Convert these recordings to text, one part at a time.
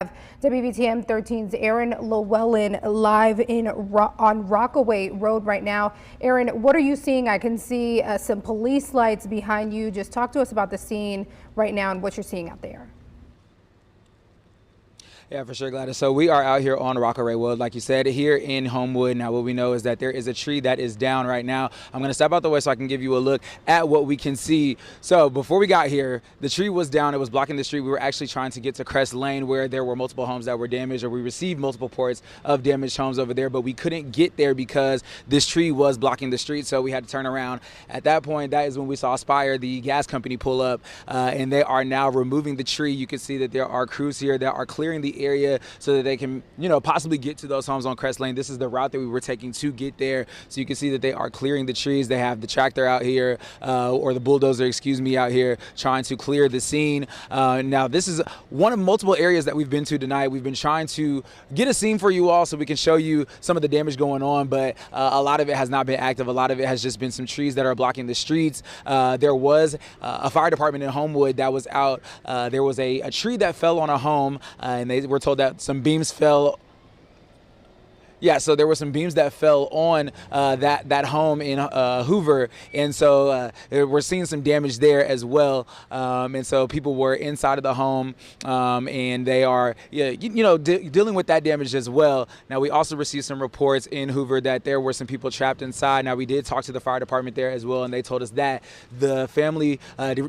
WVTM 13's Aaron Llewellyn live on Rockaway Road right now. Aaron, what are you seeing? I can see some police lights behind you. Just talk to us about the scene right now and what you're seeing out there. Yeah, for sure, Gladys. So we are out here on Rockaway Road, like you said, here in Homewood. Now, what we know is that there is a tree that is down right now. I'm going to step out the way so I can give you a look at what we can see. So before we got here, the tree was down. It was blocking the street. We were actually trying to get to Crest Lane, where there were multiple homes that were damaged, or we received multiple reports of damaged homes over there, but we couldn't get there because this tree was blocking the street, so we had to turn around. At that point, that is when we saw Spire, the gas company, pull up, and they are now removing the tree. You can see that there are crews here that are clearing the area so that they can, possibly get to those homes on Crest Lane. This is the route that we were taking to get there. So you can see that they are clearing the trees. They have the tractor out here, or the bulldozer, excuse me, out here trying to clear the scene. Now, this is one of multiple areas that we've been to tonight. We've been trying to get a scene for you all so we can show you some of the damage going on, but a lot of it has not been active. A lot of it has just been some trees that are blocking the streets. There was a fire department in Homewood that was out. There was a tree that fell on a home, and they were told that some beams fell. Yeah, so there were some beams that fell on that home in Hoover, and so we're seeing some damage there as well. And so people were inside of the home, and they are, dealing with that damage as well. Now, we also received some reports in Hoover that there were some people trapped inside. Now, we did talk to the fire department there as well, and they told us that the family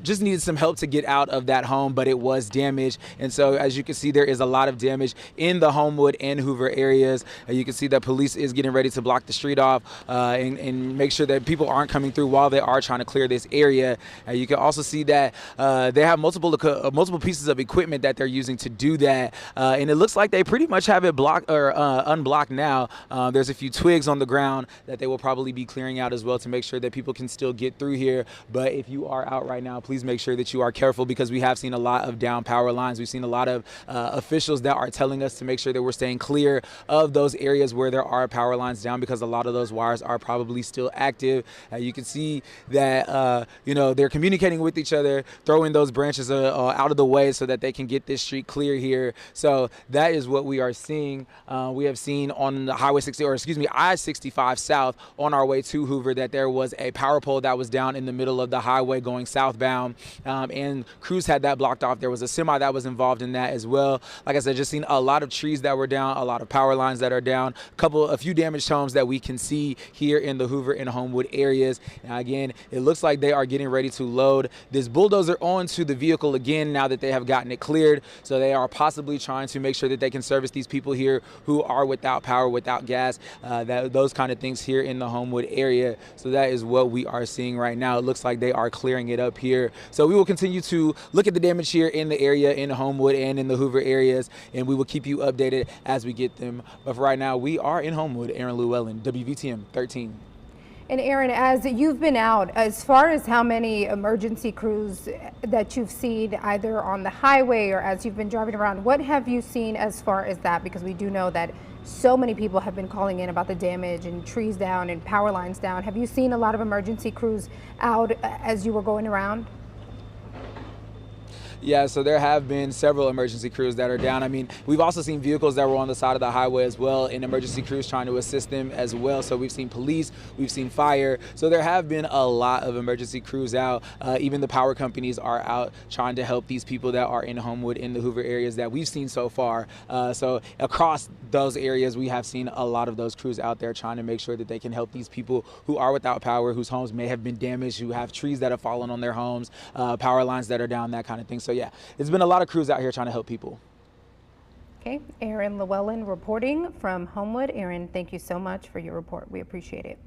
just needed some help to get out of that home, but it was damaged. And so, as you can see, there is a lot of damage in the Homewood and Hoover areas. You can see that police is getting ready to block the street off and make sure that people aren't coming through while they are trying to clear this area. You can also see that they have multiple pieces of equipment that they're using to do that, and it looks like they pretty much have it blocked or unblocked now. There's a few twigs on the ground that they will probably be clearing out as well to make sure that people can still get through here. But if you are out right now, please make sure that you are careful, because we have seen a lot of down power lines. We've seen a lot of officials that are telling us to make sure that we're staying clear of those areas where there are power lines down, because a lot of those wires are probably still active. You can see that they're communicating with each other, throwing those branches out of the way so that they can get this street clear here. So that is what we are seeing. We have seen on the I-65 South on our way to Hoover that there was a power pole that was down in the middle of the highway going southbound, and crews had that blocked off. There was a semi that was involved in that as well. Like I said, just seen a lot of trees that were down, a lot of power lines that are down, a few damaged homes that we can see here in the Hoover and Homewood areas. Now, again, it looks like they are getting ready to load this bulldozer onto the vehicle again now that they have gotten it cleared. So they are possibly trying to make sure that they can service these people here who are without power, without gas, those kind of things here in the Homewood area. So that is what we are seeing right now. It looks like they are clearing it up here. So we will continue to look at the damage here in the area in Homewood and in the Hoover areas, and we will keep you updated as we get them. But for right now, we are in Homewood. Aaron Llewellyn, WVTM 13. And Aaron, as you've been out, as far as how many emergency crews that you've seen either on the highway or as you've been driving around, what have you seen as far as that? Because we do know that so many people have been calling in about the damage and trees down and power lines down. Have you seen a lot of emergency crews out as you were going around? Yeah, so there have been several emergency crews that are down. I mean, we've also seen vehicles that were on the side of the highway as well, and emergency crews trying to assist them as well. So we've seen police, we've seen fire. So there have been a lot of emergency crews out. Even the power companies are out trying to help these people that are in Homewood, in the Hoover areas that we've seen so far. So across those areas, we have seen a lot of those crews out there trying to make sure that they can help these people who are without power, whose homes may have been damaged, who have trees that have fallen on their homes, power lines that are down, that kind of thing. So yeah, it's been a lot of crews out here trying to help people. Okay, Aaron Llewellyn reporting from Homewood. Aaron, thank you so much for your report. We appreciate it.